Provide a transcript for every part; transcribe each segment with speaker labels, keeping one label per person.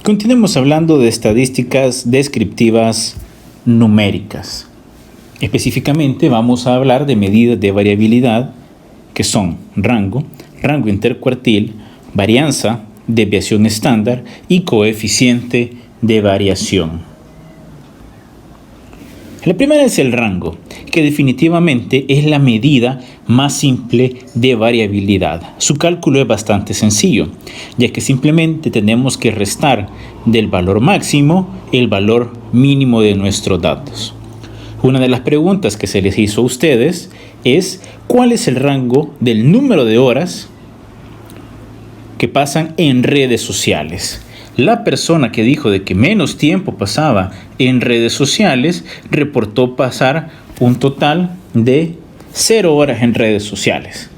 Speaker 1: Continuemos hablando de estadísticas descriptivas numéricas. Específicamente vamos a hablar de medidas de variabilidad que son rango, rango intercuartil, varianza, desviación estándar y coeficiente de variación. La primera es el rango, que definitivamente es la medida más simple de variabilidad. Su cálculo es bastante sencillo, ya que simplemente tenemos que restar del valor máximo el valor mínimo de nuestros datos. Una de las preguntas que se les hizo a ustedes es ¿cuál es el rango del número de horas que pasan en redes sociales? La persona que dijo de que menos tiempo pasaba en redes sociales reportó pasar un total de 0 horas en redes sociales.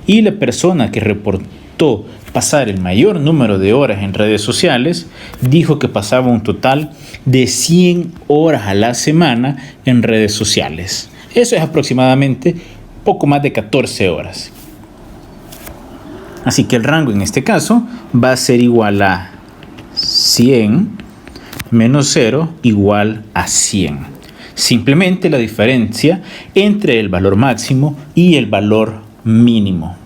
Speaker 1: Y la persona que reportó pasar el mayor número de horas en redes sociales dijo que pasaba un total de 100 horas a la semana en redes sociales. Eso es aproximadamente poco más de 14 horas. Así que el rango en este caso va a ser igual a 100 menos 0 igual a 100. Simplemente la diferencia entre el valor máximo y el valor mínimo.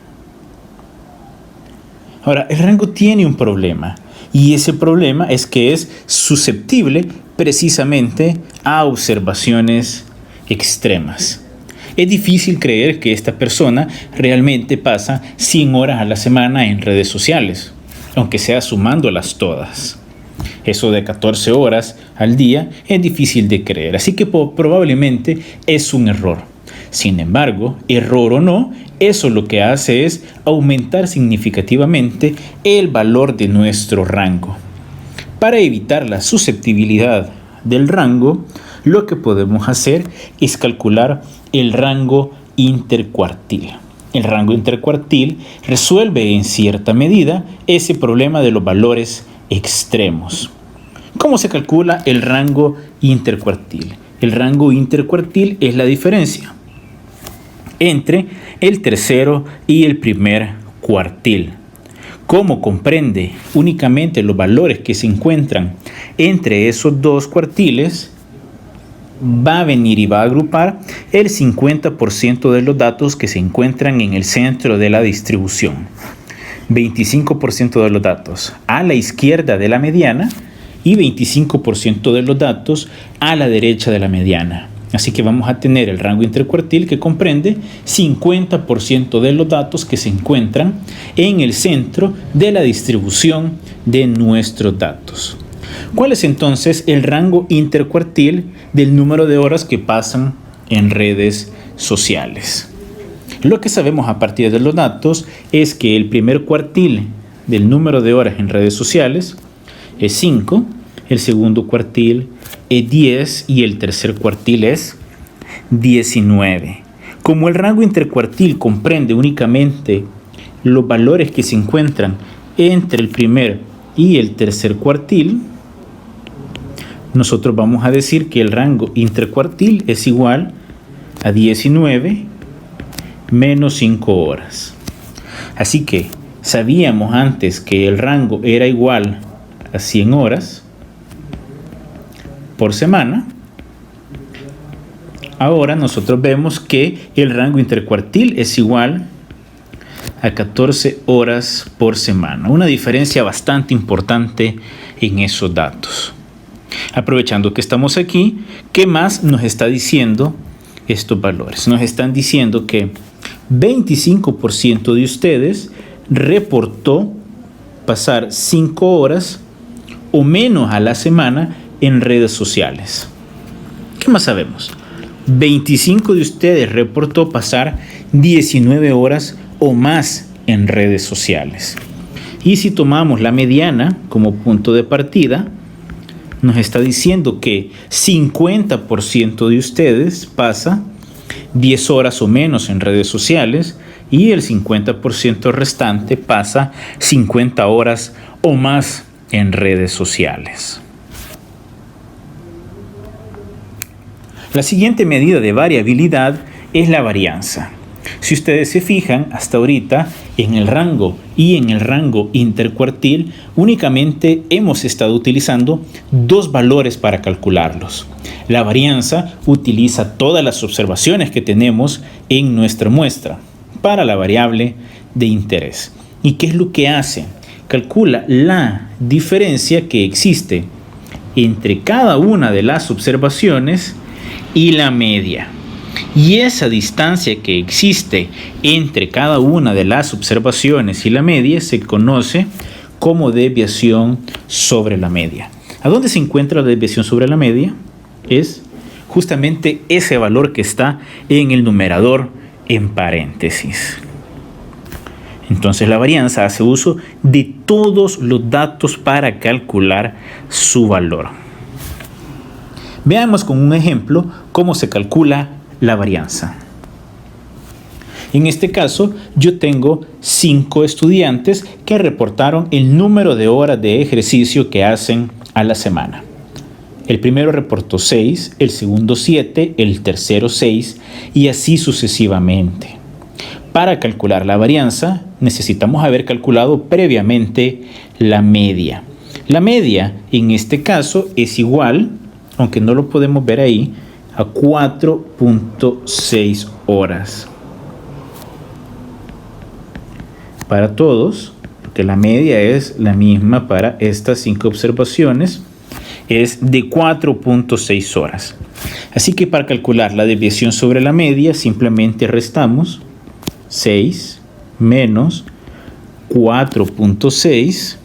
Speaker 1: Ahora, el rango tiene un problema y ese problema es que es susceptible precisamente a observaciones extremas. Es difícil creer que esta persona realmente pasa 100 horas a la semana en redes sociales, aunque sea sumándolas todas. Eso de 14 horas al día es difícil de creer, así que probablemente es un error. Sin embargo, error o no, eso lo que hace es aumentar significativamente el valor de nuestro rango. Para evitar la susceptibilidad del rango, lo que podemos hacer es calcular el rango intercuartil. El rango intercuartil resuelve en cierta medida ese problema de los valores extremos. ¿Cómo se calcula el rango intercuartil? El rango intercuartil es la diferencia entre el tercero y el primer cuartil. Como comprende únicamente los valores que se encuentran entre esos dos cuartiles, va a venir y va a agrupar el 50% de los datos que se encuentran en el centro de la distribución. 25% de los datos a la izquierda de la mediana y 25% de los datos a la derecha de la mediana. Así que vamos a tener el rango intercuartil que comprende 50% de los datos que se encuentran en el centro de la distribución de nuestros datos. ¿Cuál es entonces el rango intercuartil del número de horas que pasan en redes sociales? Lo que sabemos a partir de los datos es que el primer cuartil del número de horas en redes sociales es 5, el segundo cuartil es 10 y el tercer cuartil es 19. Como el rango intercuartil comprende únicamente los valores que se encuentran entre el primer y el tercer cuartil, nosotros vamos a decir que el rango intercuartil es igual a 19 menos 5 horas. Así que sabíamos antes que el rango era igual a 100 horas por semana. Ahora nosotros vemos que el rango intercuartil es igual a 14 horas por semana. Una diferencia bastante importante en esos datos. Aprovechando que estamos aquí, ¿qué más nos está diciendo estos valores? Nos están diciendo que 25% de ustedes reportó pasar 5 horas o menos a la semana en redes sociales. ¿Qué más sabemos? 25 de ustedes reportó pasar 19 horas o más en redes sociales. Y si tomamos la mediana como punto de partida, nos está diciendo que 50% de ustedes pasa 10 horas o menos en redes sociales y el 50% restante pasa 50 horas o más en redes sociales. La siguiente medida de variabilidad es la varianza. Si ustedes se fijan, hasta ahorita en el rango y en el rango intercuartil únicamente hemos estado utilizando dos valores para calcularlos. La varianza utiliza todas las observaciones que tenemos en nuestra muestra para la variable de interés. ¿Y qué es lo que hace? Calcula la diferencia que existe entre cada una de las observaciones y la media. Y esa distancia que existe entre cada una de las observaciones y la media se conoce como desviación sobre la media. ¿A dónde se encuentra la desviación sobre la media? Es justamente ese valor que está en el numerador en paréntesis. Entonces la varianza hace uso de todos los datos para calcular su valor. Veamos con un ejemplo cómo se calcula la varianza. En este caso, yo tengo 5 estudiantes que reportaron el número de horas de ejercicio que hacen a la semana. El primero reportó 6, el segundo 7, el tercero 6 y así sucesivamente. Para calcular la varianza, necesitamos haber calculado previamente la media. La media, en este caso, es igual, aunque no lo podemos ver ahí, a 4.6 horas. Para todos, porque la media es la misma para estas 5 observaciones, es de 4.6 horas. Así que para calcular la desviación sobre la media, simplemente restamos 6 menos 4.6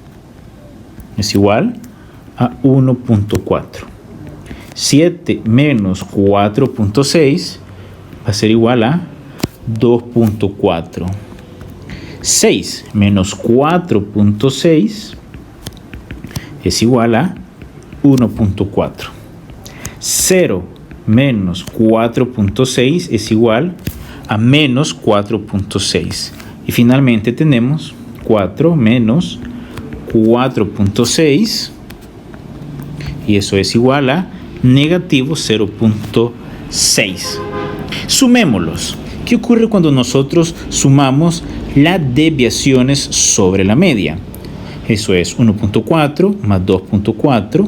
Speaker 1: es igual a 1.4. 7 menos 4.6 va a ser igual a 2.4. 6 menos 4.6 es igual a 1.4. 0 menos 4.6 es igual a menos 4.6. Y finalmente tenemos 4 menos 4.6 y eso es igual a negativo 0.6. Sumémoslos. ¿Qué ocurre cuando nosotros sumamos las desviaciones sobre la media? Eso es 1.4 más 2.4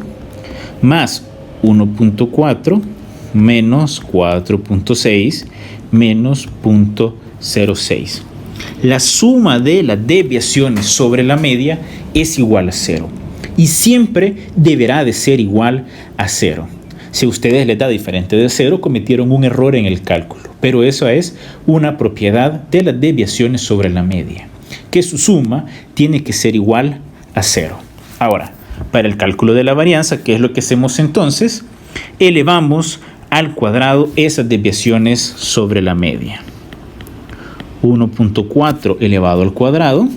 Speaker 1: más 1.4 menos 4.6 menos 0.06. La suma de las desviaciones sobre la media es igual a 0 y siempre deberá de ser igual a 0. Si a ustedes les da diferente de 0, cometieron un error en el cálculo, pero eso es una propiedad de las desviaciones sobre la media, que su suma tiene que ser igual a 0. Ahora, para el cálculo de la varianza, ¿qué es lo que hacemos entonces? Elevamos al cuadrado esas desviaciones sobre la media. 1.4 elevado al cuadrado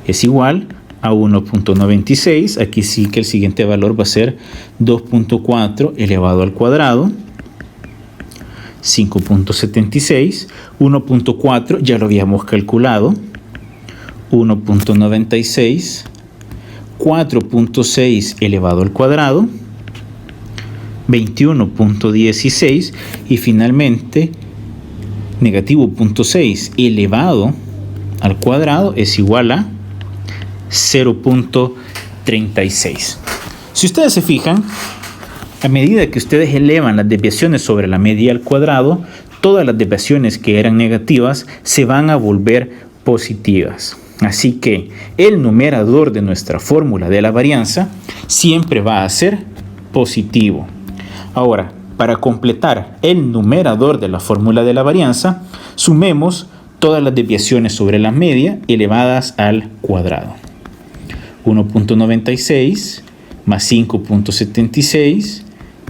Speaker 1: es igual a 1.96. Aquí sí que el siguiente valor va a ser 2.4 elevado al cuadrado. 5.76. 1.4 ya lo habíamos calculado. 1.96. 4.6 elevado al cuadrado. 21.16 y finalmente negativo 0.6 elevado al cuadrado es igual a 0.36. Si ustedes se fijan, a medida que ustedes elevan las desviaciones sobre la media al cuadrado, todas las desviaciones que eran negativas se van a volver positivas. Así que el numerador de nuestra fórmula de la varianza siempre va a ser positivo. Ahora, para completar el numerador de la fórmula de la varianza, sumemos todas las desviaciones sobre la media elevadas al cuadrado. 1.96 más 5.76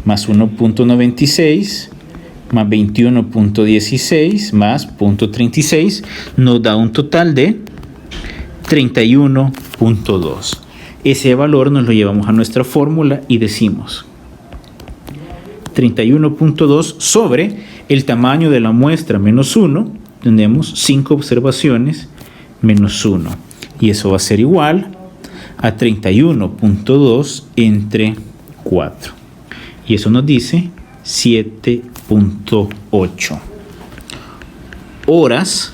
Speaker 1: más 1.96 más 21.16 más 0.36 nos da un total de 31.2. Ese valor nos lo llevamos a nuestra fórmula y decimos 31.2 sobre el tamaño de la muestra menos 1, tenemos 5 observaciones menos 1. Y eso va a ser igual a 31.2 entre 4. Y eso nos dice 7.8. horas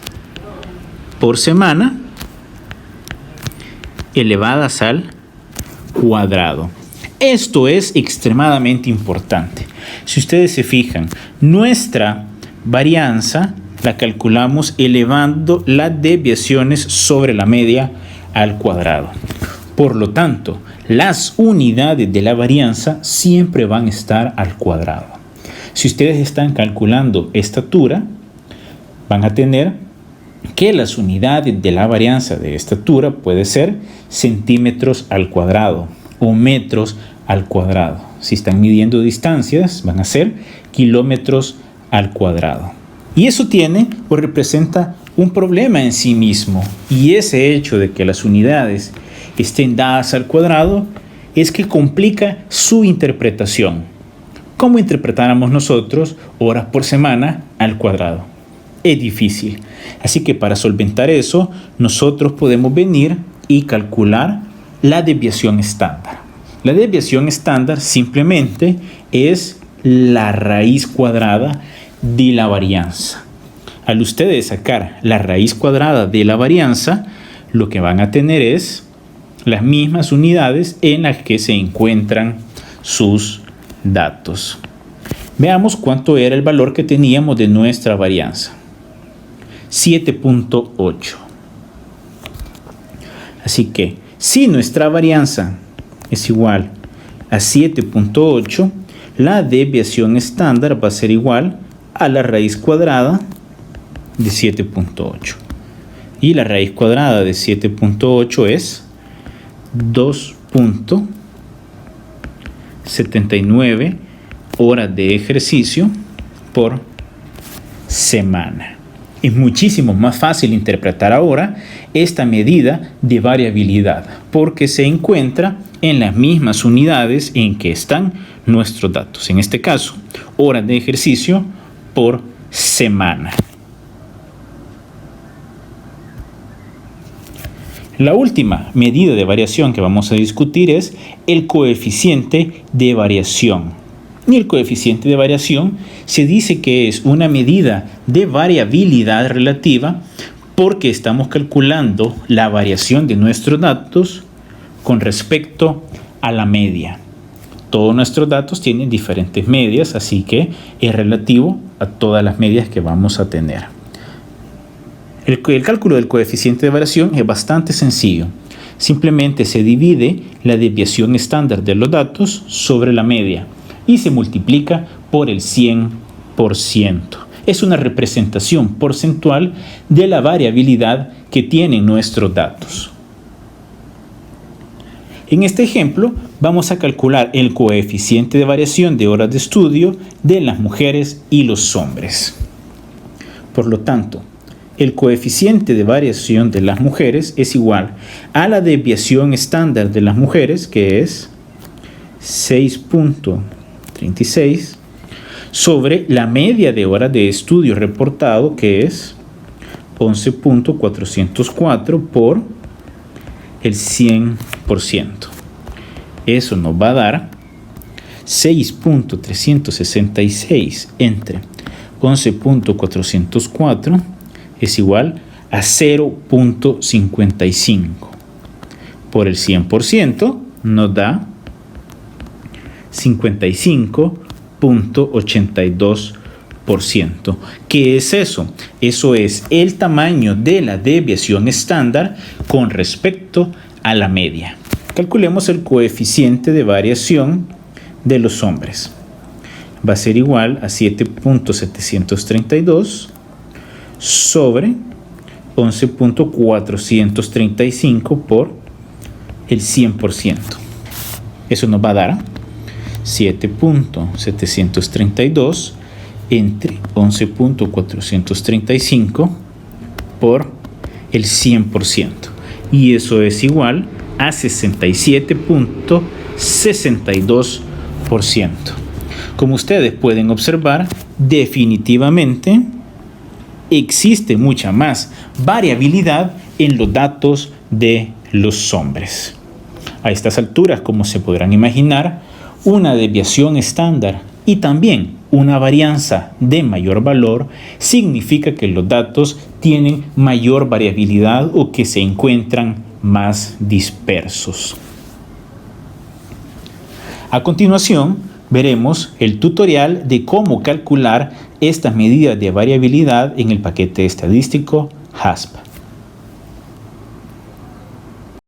Speaker 1: por semana elevadas al cuadrado. Esto es extremadamente importante. Si ustedes se fijan, nuestra varianza la calculamos elevando las desviaciones sobre la media al cuadrado. Por lo tanto, las unidades de la varianza siempre van a estar al cuadrado. Si ustedes están calculando estatura, van a tener que las unidades de la varianza de estatura puede ser centímetros al cuadrado o metros al cuadrado. Si están midiendo distancias, van a ser kilómetros al cuadrado. Y eso tiene o representa un problema en sí mismo. Y ese hecho de que las unidades estén dadas al cuadrado es que complica su interpretación. ¿Cómo interpretáramos nosotros horas por semana al cuadrado? Es difícil. Así que para solventar eso, nosotros podemos venir y calcular la desviación estándar. La desviación estándar simplemente es la raíz cuadrada de la varianza. Al ustedes sacar la raíz cuadrada de la varianza, lo que van a tener es las mismas unidades en las que se encuentran sus datos. Veamos cuánto era el valor que teníamos de nuestra varianza. 7.8. Así que si nuestra varianza es igual a 7.8, la desviación estándar va a ser igual a la raíz cuadrada de 7.8. Y la raíz cuadrada de 7.8 es 2.79 horas de ejercicio por semana. Es muchísimo más fácil interpretar ahora esta medida de variabilidad porque se encuentra en las mismas unidades en que están nuestros datos. En este caso, horas de ejercicio por semana. La última medida de variación que vamos a discutir es el coeficiente de variación. Y el coeficiente de variación se dice que es una medida de variabilidad relativa porque estamos calculando la variación de nuestros datos con respecto a la media. Todos nuestros datos tienen diferentes medias, así que es relativo a todas las medias que vamos a tener. El cálculo del coeficiente de variación es bastante sencillo. Simplemente se divide la desviación estándar de los datos sobre la media y se multiplica por el 100%. Es una representación porcentual de la variabilidad que tienen nuestros datos. En este ejemplo, vamos a calcular el coeficiente de variación de horas de estudio de las mujeres y los hombres. Por lo tanto, el coeficiente de variación de las mujeres es igual a la desviación estándar de las mujeres, que es 6.36, sobre la media de horas de estudio reportado, que es 11.404 por el 100%. Eso nos va a dar 6.366 entre 11.404 es igual a 0.55. Por el 100% nos da 55.82%. ¿Qué es eso? Eso es el tamaño de la desviación estándar con respecto a la media. Calculemos el coeficiente de variación de los hombres. Va a ser igual a 7.732 sobre 11.435 por el 100%. Eso nos va a dar 7.732 entre 11.435 por el 100%. Y eso es igual a 67.62%. Como ustedes pueden observar, definitivamente existe mucha más variabilidad en los datos de los hombres. A estas alturas, como se podrán imaginar, una desviación estándar y también una varianza de mayor valor significa que los datos tienen mayor variabilidad o que se encuentran más dispersos. A continuación, veremos el tutorial de cómo calcular estas medidas de variabilidad en el paquete estadístico HASP.